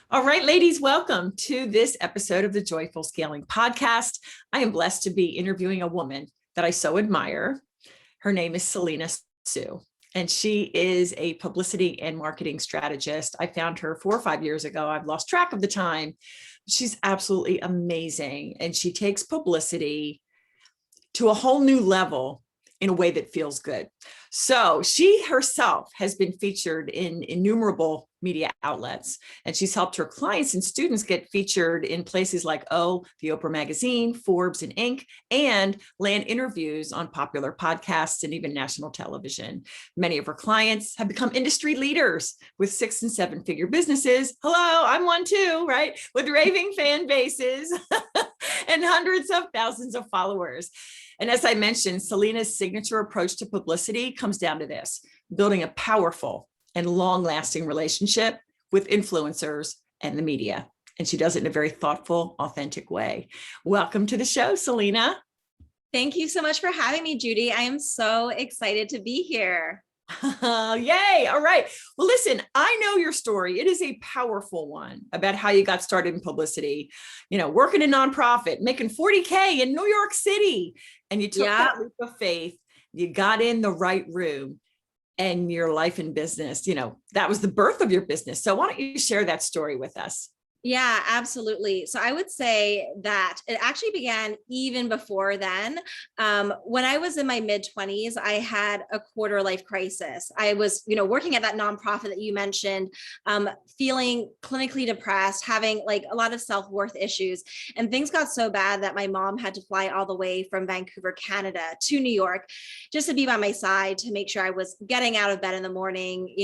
All right, ladies, welcome to this episode of the Joyful Scaling Podcast. I am blessed to be interviewing a woman that I so admire. Her name is Selena Soo, and she is a publicity and marketing strategist. I found her 4 or 5 years ago. I've lost track of the time. She's absolutely amazing, and she takes publicity to a whole new level in a way that feels good. So she herself has been featured in innumerable media outlets, and she's helped her clients and students get featured in places like the Oprah Magazine, Forbes, and Inc., and land interviews on popular podcasts and even national television. Many of her clients have become industry leaders with 6- and 7-figure businesses. Hello, I'm one too, right? With raving fan bases and hundreds of thousands of followers. And as I mentioned, Selena's signature approach to publicity comes down to this: building a powerful and long-lasting relationship with influencers and the media. And she does it in a very thoughtful, authentic way. Welcome to the show, Selena. Thank you so much for having me, Judy. I am so excited to be here. Yay. All right. Well, listen, I know your story. It is a powerful one about how you got started in publicity, working in nonprofit, making 40K in New York City. And you took that leap of faith. You got in the right room, and your life in business, that was the birth of your business. So why don't you share that story with us? Yeah, absolutely. So I would say that it actually began even before then. When I was in my mid-20s, I had a quarter life crisis. I was, working at that nonprofit that you mentioned, feeling clinically depressed, having like a lot of self-worth issues, and things got so bad that my mom had to fly all the way from Vancouver, Canada to New York just to be by my side, to make sure I was getting out of bed in the morning,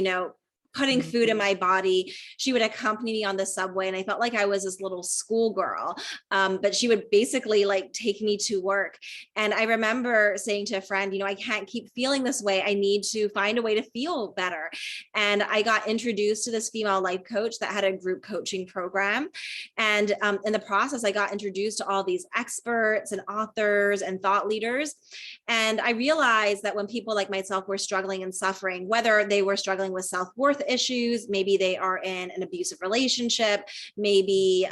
putting food in my body. She would accompany me on the subway, and I felt like I was this little schoolgirl. But she would basically take me to work. And I remember saying to a friend, I can't keep feeling this way. I need to find a way to feel better. And I got introduced to this female life coach that had a group coaching program. And in the process, I got introduced to all these experts and authors and thought leaders. And I realized that when people like myself were struggling and suffering, whether they were struggling with self-worth issues, maybe they are in an abusive relationship, maybe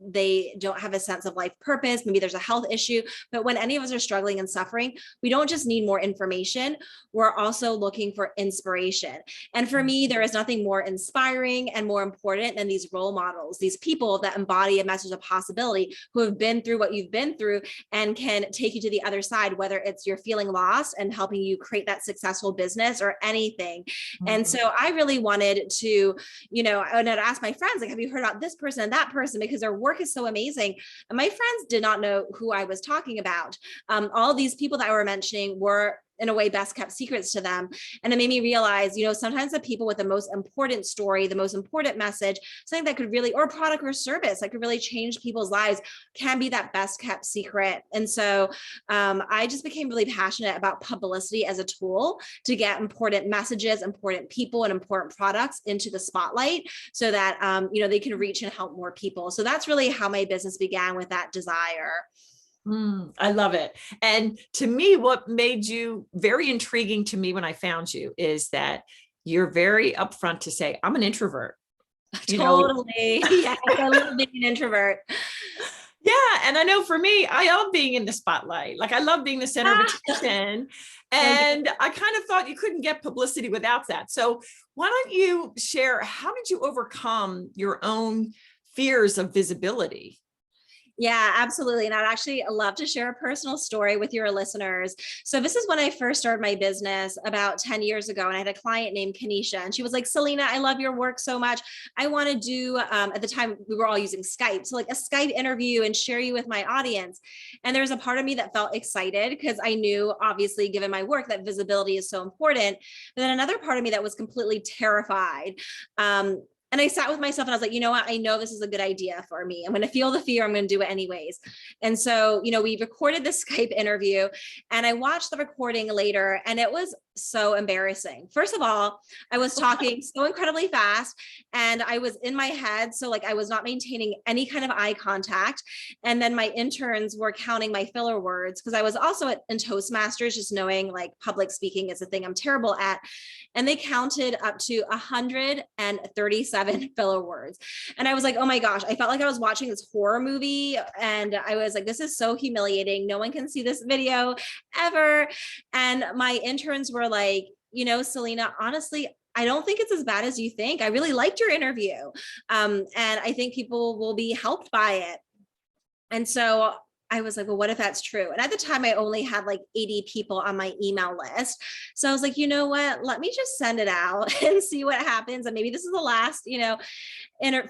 they don't have a sense of life purpose, maybe there's a health issue, but when any of us are struggling and suffering, we don't just need more information, we're also looking for inspiration. And for me, there is nothing more inspiring and more important than these role models, these people that embody a message of possibility, who have been through what you've been through and can take you to the other side, whether it's you're feeling lost and helping you create that successful business or anything. And so I really wanted to, and I'd ask my friends, have you heard about this person and that person? Because their work is so amazing. And my friends did not know who I was talking about. All these people that I were mentioning were, in a way, best kept secrets to them. And it made me realize, sometimes the people with the most important story, the most important message, something that could really, or product or service that could really change people's lives, can be that best kept secret. And so I just became really passionate about publicity as a tool to get important messages, important people, and important products into the spotlight so that, they can reach and help more people. So that's really how my business began, with that desire. I love it. And to me, what made you very intriguing to me when I found you is that you're very upfront to say, I'm an introvert. Totally. Yeah, I love being an introvert. Yeah. And I know for me, I love being in the spotlight. I love being the center of attention. And I kind of thought you couldn't get publicity without that. So why don't you share, how did you overcome your own fears of visibility? Yeah, absolutely. And I'd actually love to share a personal story with your listeners. So this is when I first started my business about 10 years ago. And I had a client named Kanisha, and she was like, Selena, I love your work so much. I want to do, at the time we were all using Skype. So a Skype interview and share you with my audience. And there's a part of me that felt excited because I knew, obviously, given my work, that visibility is so important. But then another part of me that was completely terrified. And I sat with myself and I was like, you know what? I know this is a good idea for me. I'm going to feel the fear. I'm going to do it anyways. And so, we recorded this Skype interview, and I watched the recording later, and it was so embarrassing. First of all, I was talking so incredibly fast, and I was in my head. So I was not maintaining any kind of eye contact. And then my interns were counting my filler words, because I was also in Toastmasters, just knowing public speaking is a thing I'm terrible at. And they counted up to 137 7 filler words. And I was like, oh my gosh, I felt like I was watching this horror movie. And I was like, this is so humiliating. No one can see this video ever. And my interns were like, Selena, honestly, I don't think it's as bad as you think. I really liked your interview. And I think people will be helped by it. And so I was like, well, what if that's true? And at the time I only had like 80 people on my email list. So I was like, you know what, let me just send it out and see what happens. And maybe this is the last,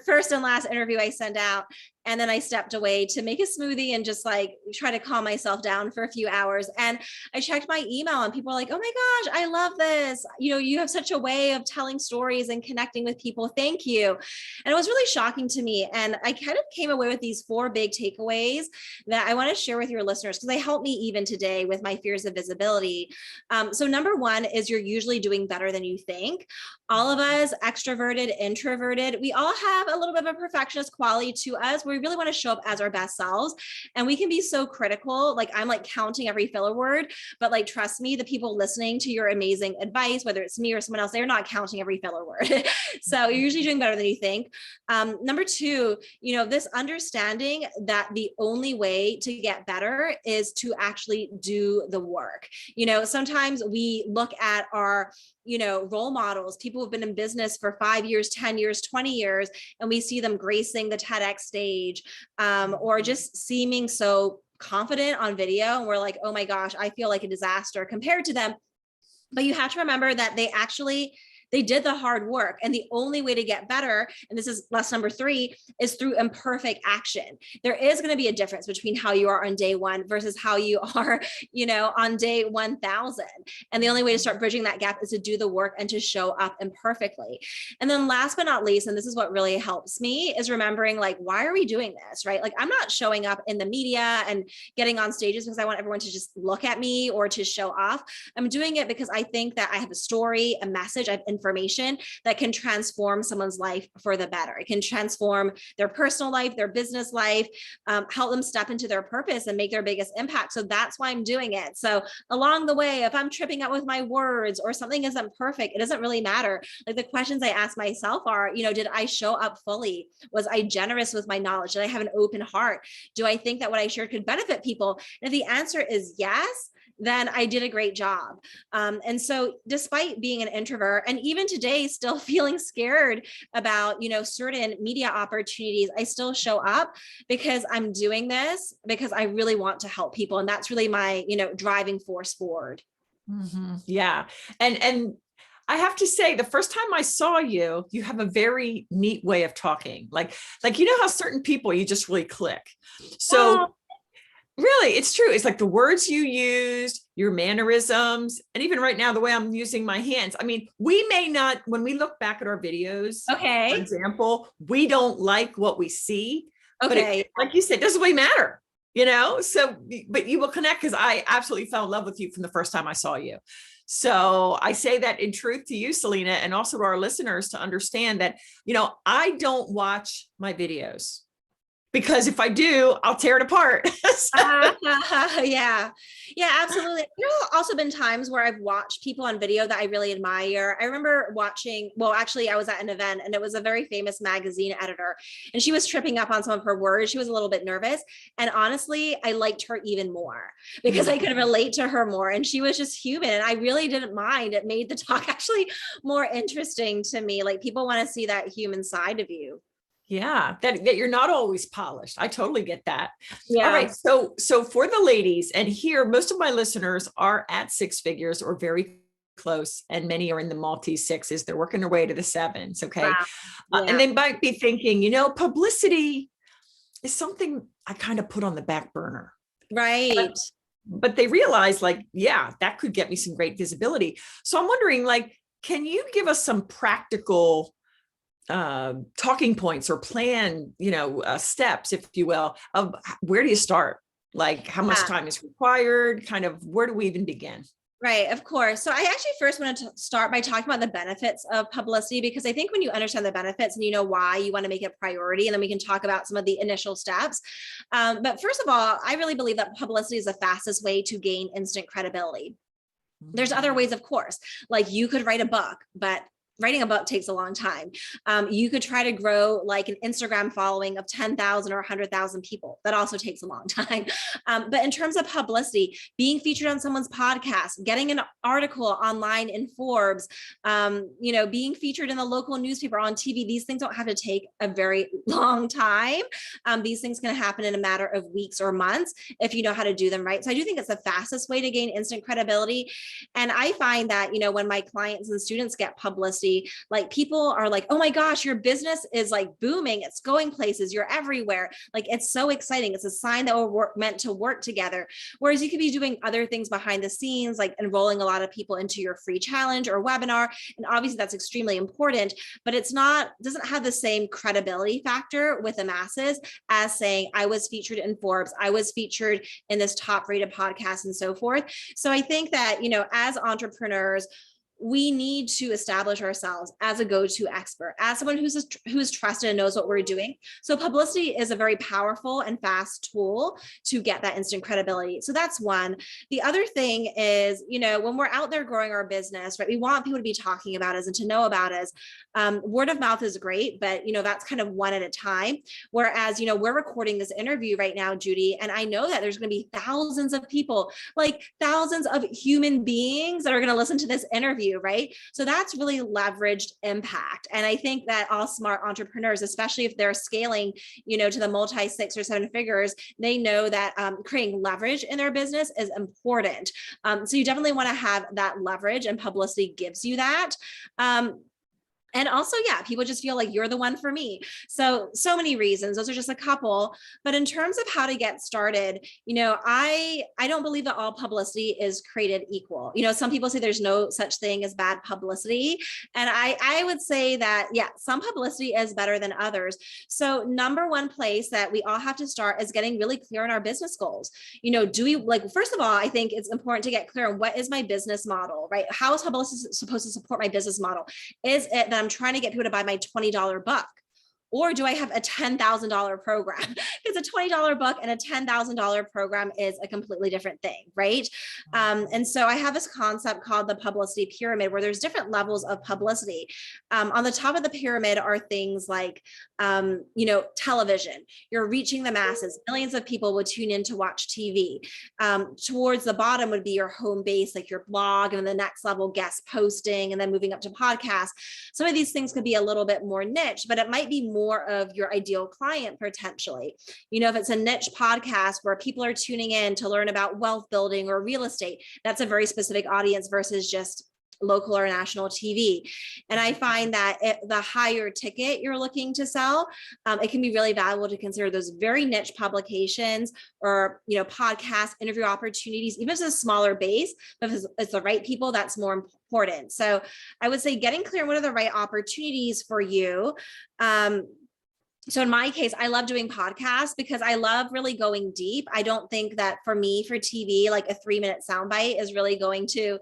first and last interview I send out. And then I stepped away to make a smoothie and just like try to calm myself down for a few hours. And I checked my email and people were like, oh my gosh, I love this. You have such a way of telling stories and connecting with people. Thank you. And it was really shocking to me. And I kind of came away with these 4 big takeaways that I want to share with your listeners because they help me even today with my fears of visibility. So number 1 is you're usually doing better than you think. All of us, extroverted, introverted, we all have a little bit of a perfectionist quality to us. We really want to show up as our best selves. And we can be so critical. Like I'm like counting every filler word, but like, trust me, the people listening to your amazing advice, whether it's me or someone else, they're not counting every filler word. So you're usually doing better than you think. Number 2, this understanding that the only way to get better is to actually do the work. Sometimes we look at our role models, people who've been in business for 5 years, 10 years, 20 years, and we see them gracing the TEDx stage, or just seeming so confident on video. And we're like, oh my gosh, I feel like a disaster compared to them. But you have to remember that they did the hard work. And the only way to get better, and this is lesson number 3, is through imperfect action. There is going to be a difference between how you are on day 1 versus how you are, on day 1000. And the only way to start bridging that gap is to do the work and to show up imperfectly. And then last but not least, and this is what really helps me, is remembering like, why are we doing this, right? Like I'm not showing up in the media and getting on stages because I want everyone to just look at me or to show off. I'm doing it because I think that I have a story, a message, I have information that can transform someone's life for the better. It can transform their personal life, their business life, help them step into their purpose and make their biggest impact. So that's why I'm doing it. So along the way, if I'm tripping up with my words or something isn't perfect, it doesn't really matter. Like the questions I ask myself are, did I show up fully? Was I generous with my knowledge? Did I have an open heart? Do I think that what I shared could benefit people? And if the answer is yes, then I did a great job. And so despite being an introvert and even today still feeling scared about, certain media opportunities, I still show up because I'm doing this because I really want to help people. And that's really my, driving force forward. Mm-hmm. Yeah. And I have to say, the first time I saw you, you have a very neat way of talking. Like, how certain people, you just really click. So really, it's true. It's like the words you used, your mannerisms, and even right now, the way I'm using my hands. I mean, we may not, when we look back at our videos, for example, we don't like what we see. But like you said, it doesn't really matter, so, but you will connect because I absolutely fell in love with you from the first time I saw you. So I say that in truth to you, Selena, and also to our listeners to understand that, I don't watch my videos. Because if I do, I'll tear it apart. Yeah, absolutely. There have also been times where I've watched people on video that I really admire. I remember watching, actually I was at an event and it was a very famous magazine editor and she was tripping up on some of her words. She was a little bit nervous. And honestly, I liked her even more because I could relate to her more. And she was just human and I really didn't mind. It made the talk actually more interesting to me. Like people want to see that human side of you. Yeah, that you're not always polished. I totally get that. Yeah. All right. So for the ladies, and here, most of my listeners are at 6 figures or very close, and many are in the multi 6s. They're working their way to the 7s. Okay. Wow. Yeah. And they might be thinking, publicity is something I kind of put on the back burner. Right. But they realize that could get me some great visibility. So I'm wondering, can you give us some practical talking points or plan, steps, if you will, of where do you start? Like how much time is required? Kind of where do we even begin? Right, of course. So I actually first wanted to start by talking about the benefits of publicity, because I think when you understand the benefits and you know why you want to make it a priority, and then we can talk about some of the initial steps. But first of all, I really believe that publicity is the fastest way to gain instant credibility. There's other ways, of course, like you could write a book, but writing a book takes a long time. You could try to grow like an Instagram following of 10,000 or 100,000 people. That also takes a long time. But in terms of publicity, being featured on someone's podcast, getting an article online in Forbes, being featured in the local newspaper, on TV, these things don't have to take a very long time. These things can happen in a matter of weeks or months if you know how to do them right. So I do think it's the fastest way to gain instant credibility. And I find that, when my clients and students get publicity, like people are like, oh my gosh, your business is like booming. It's going places. You're everywhere. Like, it's so exciting. It's a sign that we're meant to work together. Whereas you could be doing other things behind the scenes, like enrolling a lot of people into your free challenge or webinar. And obviously that's extremely important, but doesn't have the same credibility factor with the masses as saying, I was featured in Forbes, I was featured in this top rated podcast and so forth. So I think that, as entrepreneurs, we need to establish ourselves as a go-to expert, as someone who's trusted and knows what we're doing. So publicity is a very powerful and fast tool to get that instant credibility. So that's one. The other thing is, when we're out there growing our business, right, we want people to be talking about us and to know about us. Word of mouth is great, but that's kind of one at a time. Whereas, we're recording this interview right now, Judy, and I know that there's going to be thousands of people, like thousands of human beings that are going to listen to this interview, right? So that's really leveraged impact. And I think that all smart entrepreneurs, especially if they're scaling, to the multi 6 or 7 figures, they know that creating leverage in their business is important. So you definitely want to have that leverage, and publicity gives you that. And also, people just feel like you're the one for me. So many reasons. Those are just a couple. But in terms of how to get started, I don't believe that all publicity is created equal. Some people say there's no such thing as bad publicity. And I would say that, some publicity is better than others. So number one place that we all have to start is getting really clear on our business goals. Do we, first of all, I think it's important to get clear on what is my business model, right? How is publicity supposed to support my business model? Is it that I'm trying to get people to buy my $20 book? Or do I have a $10,000 program? Because a $20 book and a $10,000 program is a completely different thing, right? And so I have this concept called the publicity pyramid, where there's different levels of publicity. On the top of the pyramid are things like, television. You're reaching the masses. Millions of people would tune in to watch TV. Towards the bottom would be your home base, like your blog, and then the next level, guest posting, and then moving up to podcasts. Some of these things could be a little bit more niche, but it might be more of your ideal client potentially. If it's a niche podcast where people are tuning in to learn about wealth building or real estate, that's a very specific audience versus just local or national TV. And I find that the higher ticket you're looking to sell, it can be really valuable to consider those very niche publications or, podcast interview opportunities, even if it's a smaller base, but if it's the right people, that's more important. So I would say getting clear on what are the right opportunities for you. So in my case, I love doing podcasts because I love really going deep. I don't think that for me, for TV, like a 3-minute soundbite is really going to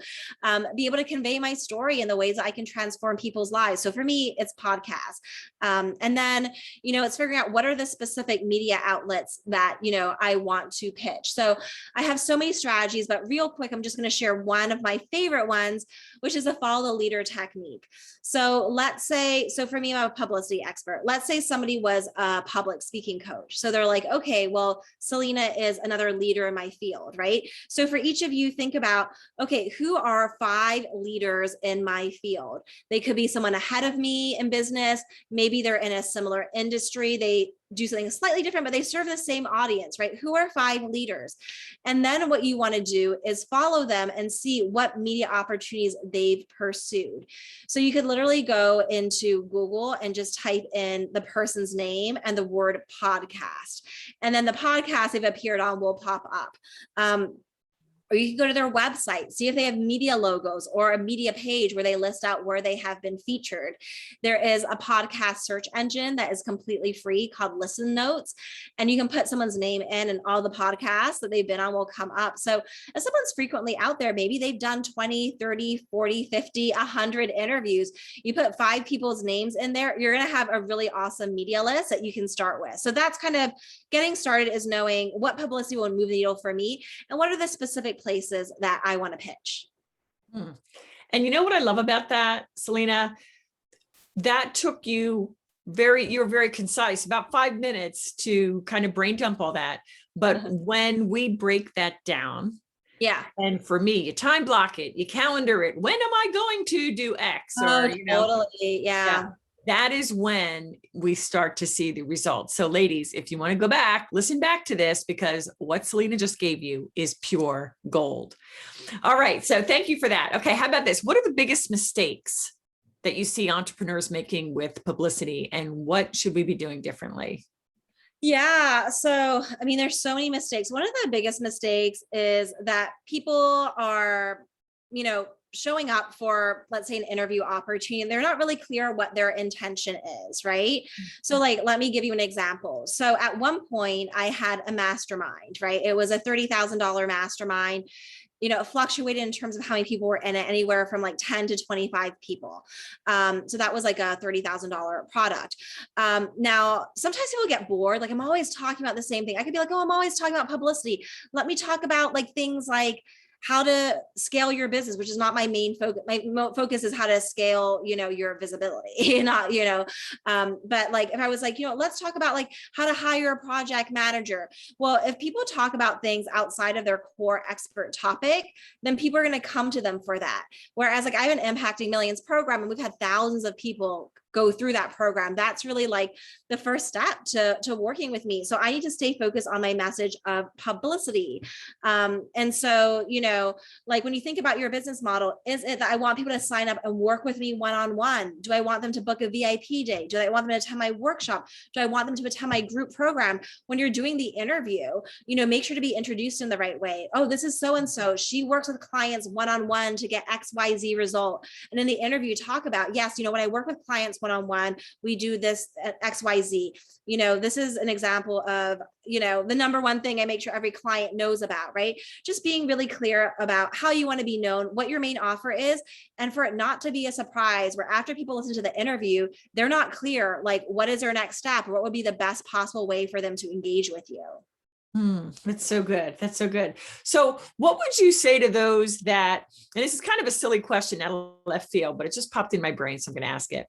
be able to convey my story in the ways that I can transform people's lives. So for me, it's podcasts. And then, it's figuring out what are the specific media outlets that, I want to pitch. So I have so many strategies, but real quick, I'm just going to share one of my favorite ones, which is the follow the leader technique. So let's say, for me, I'm a publicity expert. Let's say somebody was a public speaking coach. So they're like, okay, well, Selena is another leader in my field, right? So for each of you, think about, okay, who are 5 leaders in my field? They could be someone ahead of me in business. Maybe they're in a similar industry. They do something slightly different, but they serve the same audience, right? Who are 5 leaders? And then what you want to do is follow them and see what media opportunities they've pursued. So you could literally go into Google and just type in the person's name and the word podcast. And then the podcast they've appeared on will pop up. Or you can go to their website, see if they have media logos or a media page where they list out where they have been featured. There is a podcast search engine that is completely free called Listen Notes. And you can put someone's name in and all the podcasts that they've been on will come up. So if someone's frequently out there, maybe they've done 20, 30, 40, 50, 100 interviews. You put 5 people's names in there, you're going to have a really awesome media list that you can start with. So that's kind of getting started, is knowing what publicity will move the needle for me and what are the specific places that I want to pitch. And you know what I love about that, Selena? that took you you're very concise, about 5 minutes to kind of brain dump all that. But when we break that down, Yeah. and for me, you time block it, you calendar it. When am I going to do X? Oh, Or, totally. yeah, Yeah. that is when we start to see the results. So ladies, if you want to go back, listen back to this, because what Selena just gave you is pure gold. All right. So thank you for that. Okay. How about this? What are the biggest mistakes that you see entrepreneurs making with publicity, and what should we be doing differently? Yeah. So, I mean, there's so many mistakes. One of the biggest mistakes is that people are, showing up for, let's say, an interview opportunity, and they're not really clear what their intention is, right? So, like, let me give you an example. So, at one point, I had a mastermind, right? It was a $30,000 mastermind. It fluctuated in terms of how many people were in it, anywhere from like 10 to 25 people. So that was like a $30,000 product. Now, sometimes people get bored. Like, I'm always talking about the same thing. I could be like, oh, I'm always talking about publicity. Let me talk about like things like how to scale your business, which is not my main focus. My focus is how to scale, your visibility, not, but like, if I was like, let's talk about like how to hire a project manager. Well, if people talk about things outside of their core expert topic, then people are going to come to them for that. Whereas like I have an Impacting Millions program, and we've had thousands of people go through that program. That's really like the first step to working with me. So I need to stay focused on my message of publicity. And so, like when you think about your business model, is it that I want people to sign up and work with me one-on-one? Do I want them to book a VIP day? Do I want them to attend my workshop? Do I want them to attend my group program? When you're doing the interview, make sure to be introduced in the right way. Oh, this is so-and-so. She works with clients one-on-one to get XYZ result. And in the interview, talk about, yes, when I work with clients one-on-one, we do this at XYZ. This is an example of, the number one thing I make sure every client knows about, right? Just being really clear about how you want to be known, what your main offer is, and for it not to be a surprise where after people listen to the interview, they're not clear, like what is their next step, or what would be the best possible way for them to engage with you. That's so good. That's so good. So what would you say to those that, and this is kind of a silly question out of left field, but it just popped in my brain, so I'm going to ask it.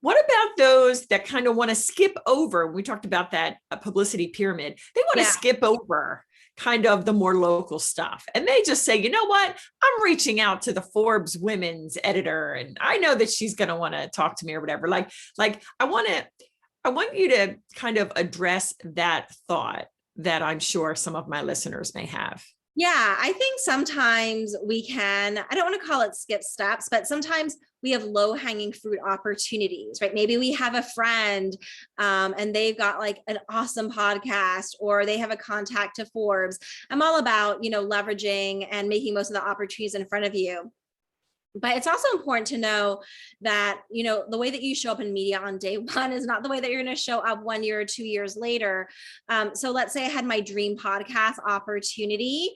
What about those that kind of want to skip over? We talked about that publicity pyramid. They want to skip over kind of the more local stuff. And they just say, you know what? I'm reaching out to the Forbes women's editor, and I know that she's going to want to talk to me or whatever. Like I want you to kind of address that thought that I'm sure some of my listeners may have. Yeah, I think sometimes we can, I don't want to call it skip steps, but sometimes we have low hanging fruit opportunities, right? Maybe we have a friend and they've got like an awesome podcast, or they have a contact to Forbes. I'm all about, leveraging and making most of the opportunities in front of you. But it's also important to know that, the way that you show up in media on day one is not the way that you're going to show up 1 year or 2 years later. So let's say I had my dream podcast opportunity.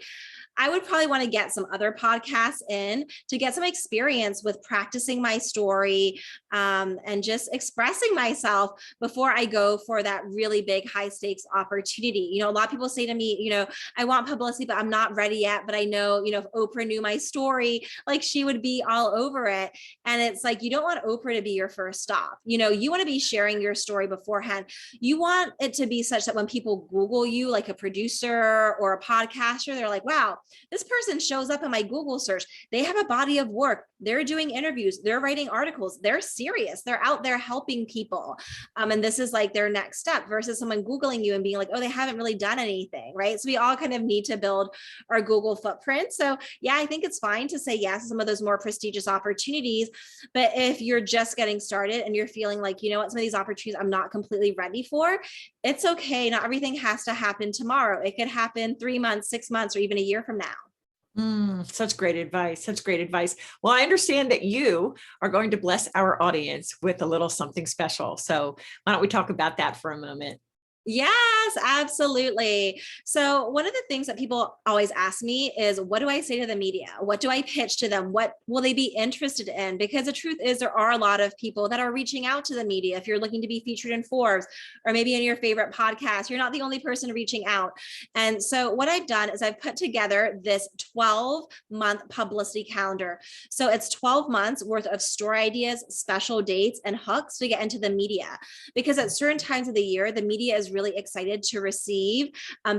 I would probably want to get some other podcasts in to get some experience with practicing my story and just expressing myself before I go for that really big high stakes opportunity. A lot of people say to me, I want publicity, but I'm not ready yet. But I know, if Oprah knew my story, like she would be all over it. And it's like, you don't want Oprah to be your first stop. You want to be sharing your story beforehand. You want it to be such that when people Google you, like a producer or a podcaster, they're like, wow, this person shows up in my Google search. They have a body of work. They're doing interviews. They're writing articles. They're serious. They're out there helping people. And this is like their next step versus someone Googling you and being like, oh, they haven't really done anything, right? So we all kind of need to build our Google footprint. So yeah, I think it's fine to say yes to some of those more prestigious opportunities. But if you're just getting started and you're feeling like, some of these opportunities I'm not completely ready for, it's okay. Not everything has to happen tomorrow. It could happen 3 months, 6 months, or even a year from now. Such great advice. Such great advice. Well, I understand that you are going to bless our audience with a little something special. So why don't we talk about that for a moment? Yeah, Yes, absolutely. So one of the things that people always ask me is, what do I say to the media? What do I pitch to them? What will they be interested in? Because the truth is there are a lot of people that are reaching out to the media. If you're looking to be featured in Forbes or maybe in your favorite podcast, you're not the only person reaching out. And so what I've done is I've put together this 12-month publicity calendar. So it's 12 months worth of story ideas, special dates, and hooks to get into the media. Because at certain times of the year, the media is really excited to receive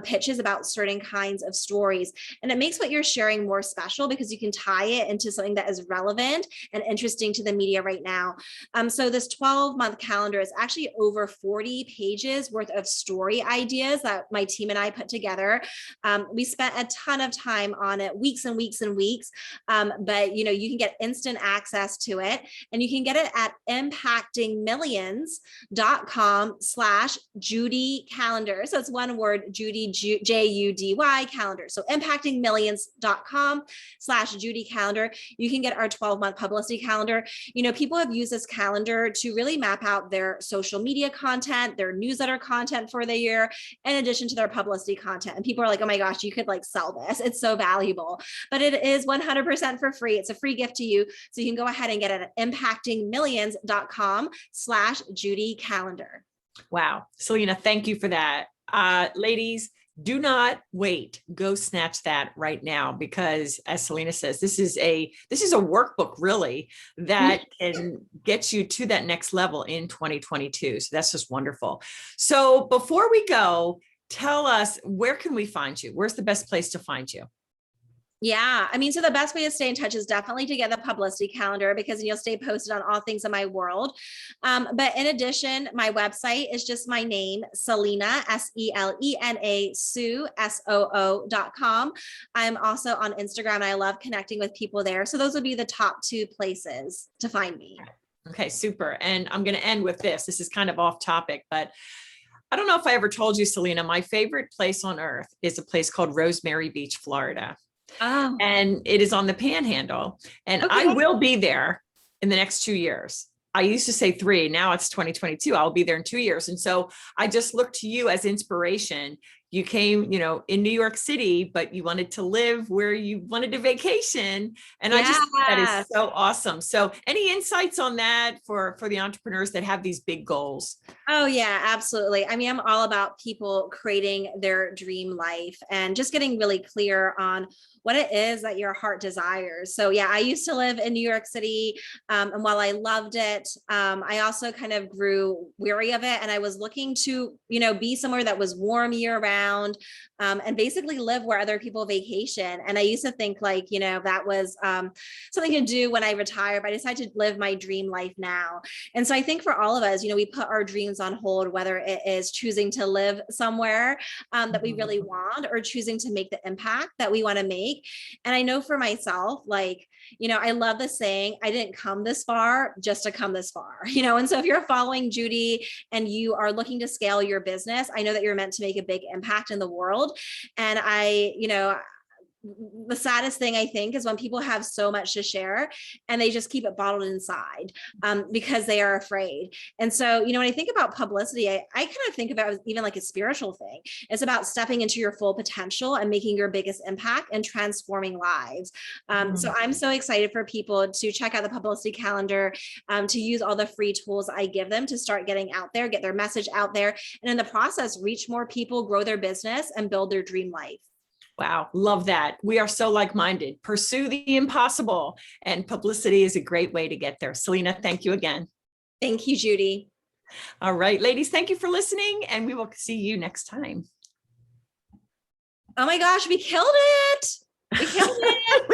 pitches about certain kinds of stories. And it makes what you're sharing more special because you can tie it into something that is relevant and interesting to the media right now. So this 12-month calendar is actually over 40 pages worth of story ideas that my team and I put together. We spent a ton of time on it, weeks and weeks and weeks. But you can get instant access to it, and you can get it at impactingmillions.com/Judy calendar. So it's one word, Judy, Judy calendar. So impactingmillions.com/Judy calendar. You can get our 12-month publicity calendar. People have used this calendar to really map out their social media content, their newsletter content for the year, in addition to their publicity content. And people are like, oh my gosh, you could sell this. It's so valuable, but it is 100% for free. It's a free gift to you. So you can go ahead and get it at impactingmillions.com/Judy calendar. Wow. Selena, thank you for that. Ladies, do not wait. Go snatch that right now, because as Selena says, this is a workbook really that can get you to that next level in 2022. So that's just wonderful. So before we go, tell us, where can we find you? Where's the best place to find you? Yeah, so the best way to stay in touch is definitely to get the publicity calendar, because you'll stay posted on all things in my world. But in addition, my website is just my name, Selena, Selena, Soo, SOO.com. I'm also on Instagram, and I love connecting with people there. So those would be the top two places to find me. Okay, super. And I'm going to end with this. This is kind of off topic, but I don't know if I ever told you, Selena, my favorite place on earth is a place called Rosemary Beach, Florida. Oh. And it is on the Panhandle. And Okay. I will be there in the next 2 years. I used to say 3, now it's 2022. I'll be there in 2 years. And so I just look to you as inspiration. You came, in New York City, but you wanted to live where you wanted to vacation. And I just think that is so awesome. So any insights on that for the entrepreneurs that have these big goals? Oh yeah, absolutely. I'm all about people creating their dream life and just getting really clear on what it is that your heart desires. So yeah, I used to live in New York City. And while I loved it, I also kind of grew weary of it. And I was looking to, be somewhere that was warm year round, and basically live where other people vacation. And I used to think that was something to do when I retire, but I decided to live my dream life now. And so I think for all of us, we put our dreams on hold, whether it is choosing to live somewhere that we really want, or choosing to make the impact that we want to make. And I know for myself, I love the saying, I didn't come this far just to come this far, and so if you're following Judy and you are looking to scale your business, I know that you're meant to make a big impact in the world. And the saddest thing I think is when people have so much to share and they just keep it bottled inside because they are afraid. And so, when I think about publicity, I kind of think about it even like a spiritual thing. It's about stepping into your full potential and making your biggest impact and transforming lives. So I'm so excited for people to check out the publicity calendar, to use all the free tools I give them to start getting out there, get their message out there, and in the process, reach more people, grow their business, and build their dream life. Wow. Love that. We are so like-minded. Pursue the impossible, and publicity is a great way to get there. Selena, thank you again. Thank you, Judy. All right, ladies, thank you for listening, and we will see you next time. Oh my gosh, we killed it. We killed it.